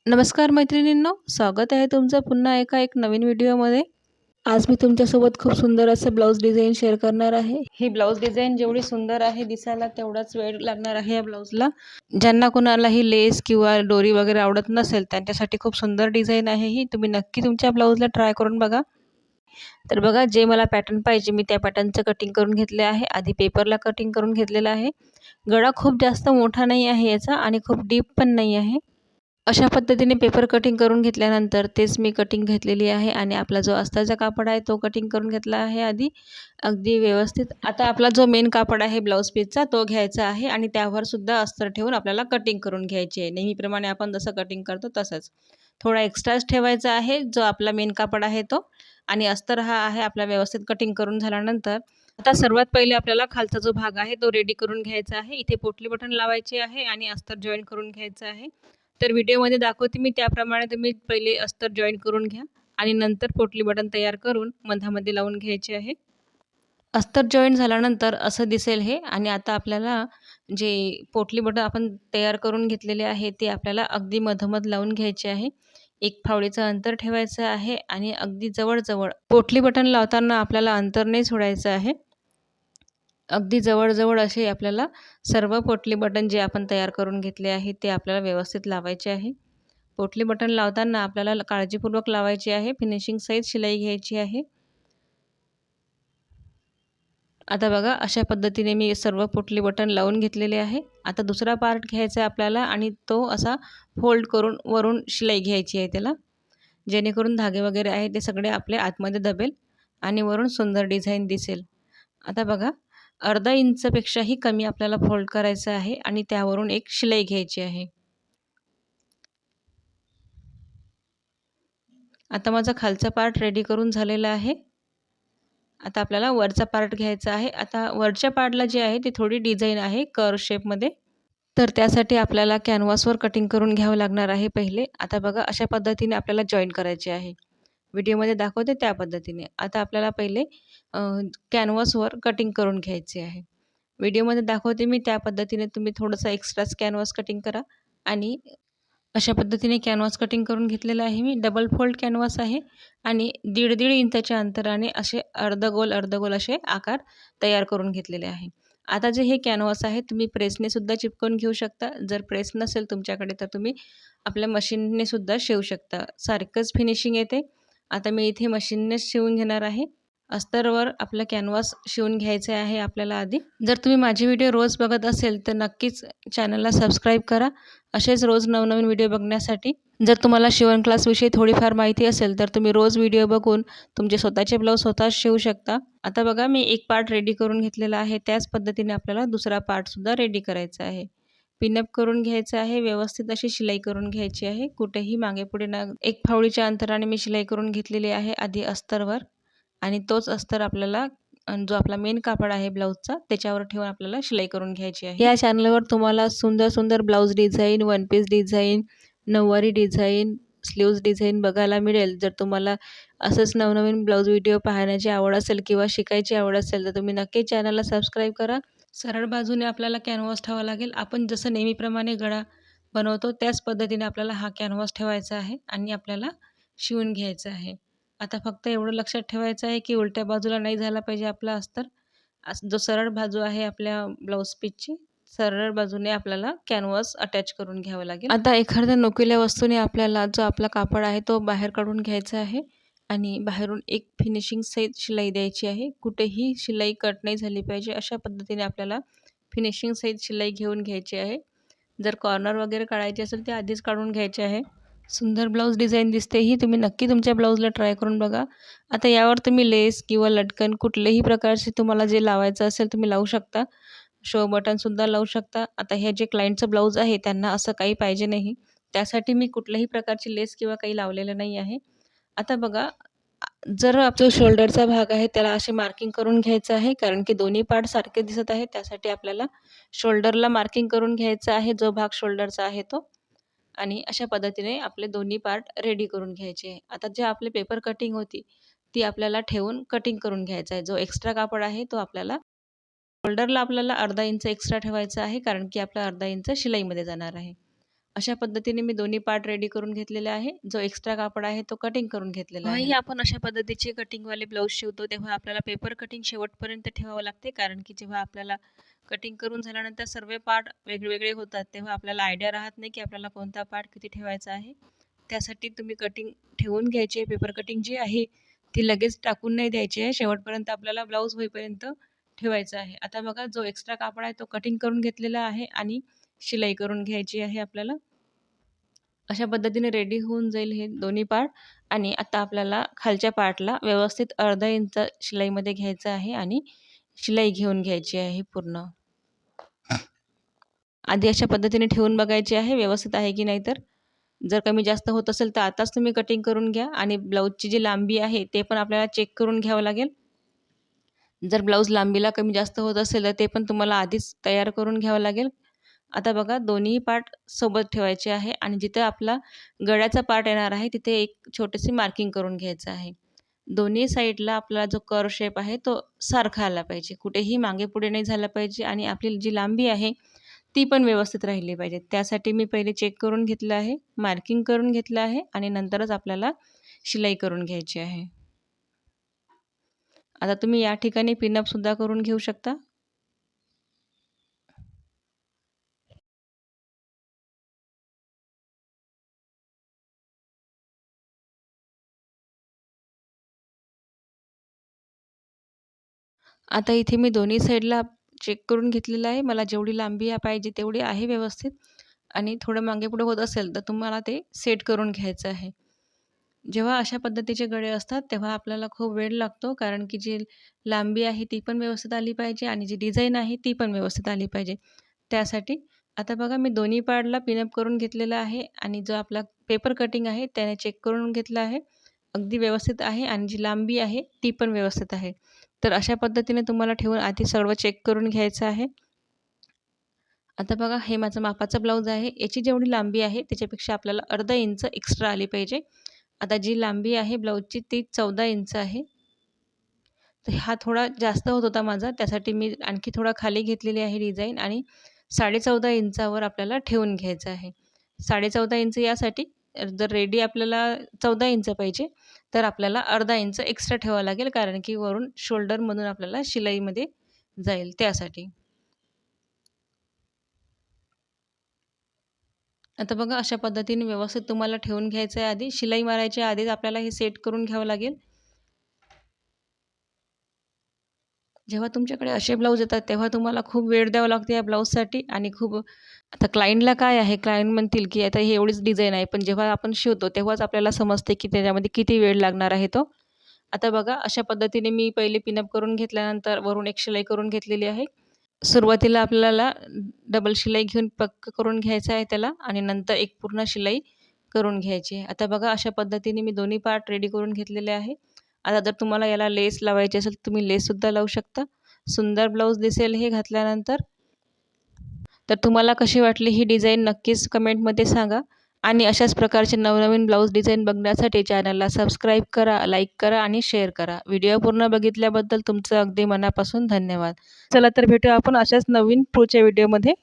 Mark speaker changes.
Speaker 1: नमस्कार मैत्रिणींनो, स्वागत आहे तुमचं पुन्हा एक नवीन व्हिडिओमध्ये. आज मी तुमच्यासोबत खूप सुंदर असं ब्लाऊज डिझाईन शेअर करणार आहे. ही ब्लाऊज डिझाईन जेवढी सुंदर आहे दिसायला तेवढाच वेळ लागणार आहे या ब्लाऊजला. ज्यांना कुणालाही लेस किंवा डोरी वगैरे आवडत नसेल त्यांच्यासाठी खूप सुंदर डिझाईन आहे ही. तुम्ही नक्की तुमच्या ब्लाऊजला ट्राय करून बघा. तर बघा, जे मला पॅटर्न पाहिजे मी त्या पॅटर्नचं कटिंग करून घेतले आहे. आधी पेपरला कटिंग करून घेतलेलं आहे. गळा खूप जास्त मोठा नाही आहे याचा आणि खूप डीप पण नाही आहे. अशा पद्धतीने पेपर कटिंग करून घेतल्यानंतर तेच मी कटिंग घेतलेली आहे आणि आपला जो अस्तरचा कापड आहे तो कटिंग करून घेतला आहे आधी अगदी व्यवस्थित. आता आपला जो मेन कापड आहे ब्लाऊज पीसचा तो घ्यायचा आहे आणि त्यावर सुद्धा अस्तर ठेवून आपल्याला कटिंग करून घ्यायची आहे. नेहमीप्रमाणे आपण जसं कटिंग करतो तसंच थोडा एक्स्ट्राच ठेवायचा आहे जो आपला मेन कापड आहे तो, आणि अस्तर हा आहे आपला व्यवस्थित कटिंग करून झाल्यानंतर. आता सर्वात पहिले आपल्याला खालचा जो भाग आहे तो रेडी करून घ्यायचा आहे. इथे पोटली बटन लावायचे आहे आणि अस्तर जॉईन करून घ्यायचं आहे. तर व्हिडिओमध्ये दाखवते मी त्याप्रमाणे तुम्ही पहिले अस्तर जॉईन करून घ्या आणि नंतर पोटली बटन तयार करून मधामध्ये लावून घ्यायचे आहे. अस्तर जॉईन झाल्यानंतर असं दिसेल हे. आणि आता आपल्याला जे पोटली बटन आपण तयार करून घेतलेले आहे ते आपल्याला अगदी मधोमध लावून घ्यायचे आहे. एक फावडीचं अंतर ठेवायचं आहे आणि अगदी जवळ पोटली बटन लावताना आपल्याला अंतर नाही सोडायचं आहे. अगदी जवळ असे आपल्याला सर्व पोटली बटन जे आपण तयार करून घेतले आहे ते आपल्याला व्यवस्थित लावायचे आहे. पोटली बटन लावताना आपल्याला काळजीपूर्वक लावायची आहे. फिनिशिंग सहित शिलाई घ्यायची आहे. आता बघा, अशा पद्धतीने मी सर्व पोटली बटन लावून घेतलेले आहे. आता दुसरा पार्ट घ्यायचा आहे आपल्याला आणि तो असा फोल्ड करून वरून शिलाई घ्यायची आहे त्याला, जेणेकरून धागे वगैरे आहे ते सगळे आपले आतमध्ये दबेल आणि वरून सुंदर डिझाईन दिसेल. आता बघा, अर्धा इंचपेक्षाही कमी आपल्याला फोल्ड करायचं आहे आणि त्यावरून एक शिलाई घ्यायची आहे. आता माझा खालचा पार्ट रेडी करून झालेला आहे. आता आपल्याला वरचा पार्ट घ्यायचा आहे. आता वरच्या पार्टला जे आहे ती थोडी डिझाईन आहे कर्व शेपमध्ये. तर त्यासाठी आपल्याला कॅनव्हासवर कटिंग करून घ्यावं लागणार आहे पहिले. आता बघा, अशा पद्धतीने आपल्याला जॉईन करायचे आहे. व्हिडिओमध्ये दाखवते त्या पद्धतीने. आता आपल्याला पहिले कॅनव्हासवर कटिंग करून घ्यायचे आहे. व्हिडिओमध्ये दाखवते मी त्या पद्धतीने तुम्ही थोडंसं एक्स्ट्राच कॅनव्हास कटिंग करा. आणि अशा पद्धतीने कॅनव्हास कटिंग करून घेतलेलं आहे मी. डबल फोल्ड कॅनव्हास आहे आणि 1.5 इंचाच्या अंतराने असे अर्धगोल असे आकार तयार करून घेतलेले आहे. आता जे हे कॅनव्हास आहे तुम्ही प्रेसने सुद्धा चिपकवून घेऊ शकता. जर प्रेस नसेल तुमच्याकडे तर तुम्ही आपल्या मशीनने सुद्धा शिवू शकता. सारखंच फिनिशिंग येते. आता मी इथे मशीननेच शिवून घेणार आहे. अस्तरवर आपला कॅनव्हास शिवून घ्यायचा आहे आपल्याला आधी. जर तुम्ही माझे व्हिडिओ रोज बघत असेल तर नक्कीच चॅनलला सबस्क्राईब करा, असेच रोज नवनवीन व्हिडिओ बघण्यासाठी. जर तुम्हाला शिवण क्लासविषयी थोडीफार माहिती असेल तर तुम्ही रोज व्हिडिओ बघून तुमचे स्वतःचे ब्लाऊज स्वतःच शिवू शकता. आता बघा, मी एक पार्ट रेडी करून घेतलेला आहे. त्याच पद्धतीने आपल्याला दुसरा पार्टसुद्धा रेडी करायचा आहे. पिनअप करून घ्यायचं आहे. व्यवस्थित अशी शिलाई करून घ्यायची आहे. कुठेही मागे पुढे न एक फावडीच्या अंतराने मी शिलाई करून घेतलेली आहे आधी अस्तरवर. आणि तोच अस्तर आपल्याला जो आपला मेन कापड आहे ब्लाऊजचा त्याच्यावर ठेवून आपल्याला शिलाई करून घ्यायची आहे. या चॅनलवर तुम्हाला सुंदर blouse design, one piece design, नऊवारी डिझाईन, स्लीव्ज डिझाईन बघायला मिळेल. जर तुम्हाला असंच नवनवीन ब्लाऊज व्हिडिओ पाहण्याची आवड असेल किंवा शिकायची आवड असेल तर तुम्ही नक्की चॅनलला सबस्क्राईब करा. सरळ बाजूने आपल्याला कॅनव्हास ठेवावा लागेल. आपण जसं नेहमीप्रमाणे गळा बनवतो त्याच पद्धतीने आपल्याला हा कॅनव्हास ठेवायचा आहे आणि आपल्याला शिवून घ्यायचं आहे. आता फक्त एवढं लक्षात ठेवायचं आहे की उलट्या बाजूला नाही झाला पाहिजे आपला अस्तर. जो सरळ बाजू आहे आपल्या ब्लाऊज पीसची, सरळ बाजूने आपल्याला कॅनव्हास अटॅच करून घ्यावं लागेल. आता एखाद्या नुकील्या वस्तूने आपल्याला जो आपला कापड आहे तो बाहेर काढून घ्यायचा आहे आणि बाहेरून एक फिनिशिंग सहित शिलाई द्यायची आहे. कुठेही शिलाई कट नाही झाली पाहिजे, अशा पद्धतीने आपल्याला फिनिशिंग सहित शिलाई घेऊन घ्यायची आहे. जर कॉर्नर वगैरे काढायचे असेल ते आधीच काढून घ्यायचे आहे. सुंदर ब्लाऊज डिझाईन दिसते ही. तुम्ही नक्की तुमच्या ब्लाऊजला ट्राय करून बघा. आता यावर तुम्ही लेस किंवा लटकन कुठल्याही प्रकारचे तुम्हाला जे लावायचं असेल तुम्ही लावू शकता. शो बटनसुद्धा लावू शकता. आता हे जे क्लायंटचं ब्लाऊज आहे त्यांना असं काही पाहिजे नाही, त्यासाठी मी कुठल्याही प्रकारची लेस किंवा काही लावलेलं नाही आहे. आता बघा, जर आपला शोल्डरचा भाग आहे त्याला असे मार्किंग करून घ्यायचं आहे, कारण की दोन्ही पार्ट सारखे दिसत आहे. त्यासाठी आपल्याला शोल्डरला मार्किंग करून घ्यायचं आहे, जो भाग शोल्डरचा आहे तो. आणि अशा पद्धतीने आपले दोन्ही पार्ट रेडी करून घ्यायचे आहे. आता जे आपले पेपर कटिंग होती ती आपल्याला ठेवून कटिंग करून घ्यायचा आहे. जो एक्स्ट्रा कापड आहे तो आपल्याला शोल्डरला आपल्याला अर्धा इंच एक्स्ट्रा ठेवायचा आहे, कारण की आपला अर्धा इंच शिलाईमध्ये जाणार आहे. अशा पद्धतीने मी दोन्ही पार्ट रेडी करून घेतलेले आहे. जो एक्स्ट्रा कापड आहे तो कटिंग करून घेतलेला आहे. आपण अशा पद्धतीचे कटिंगवाले ब्लाऊज शिवतो तेव्हा आपल्याला पेपर कटिंग शेवटपर्यंत ठेवावं लागते, कारण की जेव्हा आपल्याला कटिंग करून झाल्यानंतर सर्व पार्ट वेगवेगळे होतात तेव्हा आपल्याला आयडिया राहत नाही की आपल्याला कोणता पार्ट किती ठेवायचा आहे. त्यासाठी तुम्ही कटिंग ठेवून घ्यायची. पेपर कटिंग जी आहे ती लगेच टाकून नाही द्यायची आहे. शेवटपर्यंत आपल्याला ब्लाऊज होईपर्यंत ठेवायचं आहे. आता बघा, जो एक्स्ट्रा कापड आहे तो कटिंग करून घेतलेला आहे आणि शिलाई करून घ्यायची आहे आपल्याला. अशा पद्धतीने रेडी होऊन जाईल हे दोन्ही पार्ट. आणि आता आपल्याला खालच्या पार्टला व्यवस्थित अर्धा इंच शिलाईमध्ये घ्यायचं आहे आणि शिलाई घेऊन घ्यायची आहे पूर्ण. आधी अशा पद्धतीने ठेवून बघायची आहे व्यवस्थित आहे की नाही. तर जर कमी जास्त होत असेल तर आताच तुम्ही कटिंग करून घ्या आणि ब्लाऊजची जी लांबी आहे ते पण आपल्याला चेक करून घ्यावं लागेल. जर ब्लाऊज लांबीला कमी जास्त होत असेल तर ते पण तुम्हाला आधीच तयार करून घ्यावं लागेल. आता बघा, दोन्ही पार्ट सोबत ठेवायचे आहे आणि जिथं आपला गळ्याचा पार्ट येणार आहे तिथे एक छोटीशी मार्किंग करून घ्यायचं आहे. दोन्ही साईडला आपला जो कर्व शेप आहे तो सारखा आला पाहिजे, कुठेही मागे पुढे नाही झाला पाहिजे आणि आपली जी लांबी आहे ती पण व्यवस्थित राहिली पाहिजे. त्यासाठी मी पहिले चेक करून घेतलं आहे, मार्किंग करून घेतलं आहे आणि नंतरच आपल्याला शिलाई करून घ्यायची आहे. आता तुम्ही या ठिकाणी पिनअपसुद्धा करून घेऊ शकता. आता इथे मी दोन्ही साईडला चेक करून घेतलेलं आहे. मला जेवढी लांबी पाहिजे तेवढी आहे व्यवस्थित आणि थोडं मागे-पुढे होत असेल तर तुम्हाला ते सेट करून घ्यायचं आहे. जेव्हा अशा पद्धतीचे गळे असतात तेव्हा आपल्याला खूप वेळ लागतो, कारण की जी लांबी आहे ती पण व्यवस्थित आली पाहिजे आणि जी डिझाईन आहे ती पण व्यवस्थित आली पाहिजे. त्यासाठी आता बघा, मी दोन्ही पार्टला पिनअप करून घेतलेलं आहे आणि जो आपला पेपर कटिंग आहे त्याने चेक करून घेतलं आहे. अगदी व्यवस्थित आहे आणि जी लांबी आहे ती पण व्यवस्थित आहे. तर अशा पद्धतीने तुम्हाला ठेवून आधी सर्व चेक करून घ्यायचं आहे. आता बघा, हे माझं मापाचा ब्लाऊज आहे. याची जेवढी लांबी आहे त्याच्यापेक्षा आपल्याला अर्धा इंच एक्स्ट्रा आली पाहिजे. आता जी लांबी आहे ब्लाऊजची ती 14 इंच आहे. तर हा थोडा जास्त होत होता माझा, त्यासाठी मी आणखी थोडा खाली घेतलेली आहे डिझाईन आणि 14.5 इंचावर आपल्याला ठेवून घ्यायचं आहे. 14.5 इंच यासाठी, जर रेडी आपल्याला 14 इंच पाहिजे तर आपल्याला अर्धा इंच एक्स्ट्रा ठेवावं लागेल, कारण की वरून शोल्डरमधून आपल्याला शिलाईमध्ये जाईल त्यासाठी. आता बघा, अशा पद्धतीने व्यवस्थित तुम्हाला ठेवून घ्यायचं आहे. आधी शिलाई मारायच्या आधीच आपल्याला हे सेट करून घ्यावं लागेल. जेव्हा तुमच्याकडे असे ब्लाऊज येतात तेव्हा तुम्हाला खूप वेळ द्यावा लागतो या ब्लाऊजसाठी आणि खूप. आता क्लायंटला काय आहे, क्लायंट म्हणतील की आता ही एवढीच डिझाईन आहे, पण जेव्हा आपण शिवतो तेव्हाच आपल्याला समजते की त्याच्यामध्ये किती वेळ लागणार आहे तो. आता बघा, अशा पद्धतीने मी पहिले पिनअप करून घेतल्यानंतर वरून एक शिलाई करून घेतलेली आहे. सुरुवातीला आपल्याला डबल शिलाई घेऊन पक्क करून घ्यायचं आहे त्याला आणि नंतर एक पूर्ण शिलाई करून घ्यायची आहे. आता बघा, अशा पद्धतीने मी दोन्ही पार्ट रेडी करून घेतलेले आहे. आता जर तुम्हाला याला लेस लावायची असेल तर तुम्ही लेससुद्धा लावू शकता. सुंदर ब्लाऊज दिसेल हे घातल्यानंतर. तर तुम्हाला कशी वाटली ही डिझाईन नक्कीच कमेंटमध्ये सांगा आणि अशाच प्रकारचे नवनवीन ब्लाऊज डिझाईन बघण्यासाठी चॅनलला सबस्क्राईब करा, लाईक करा आणि शेअर करा. व्हिडिओ पूर्ण बघितल्याबद्दल तुमचं अगदी मनापासून धन्यवाद. चला तर भेटूया आपण अशाच नवीन पुढच्या व्हिडिओमध्ये.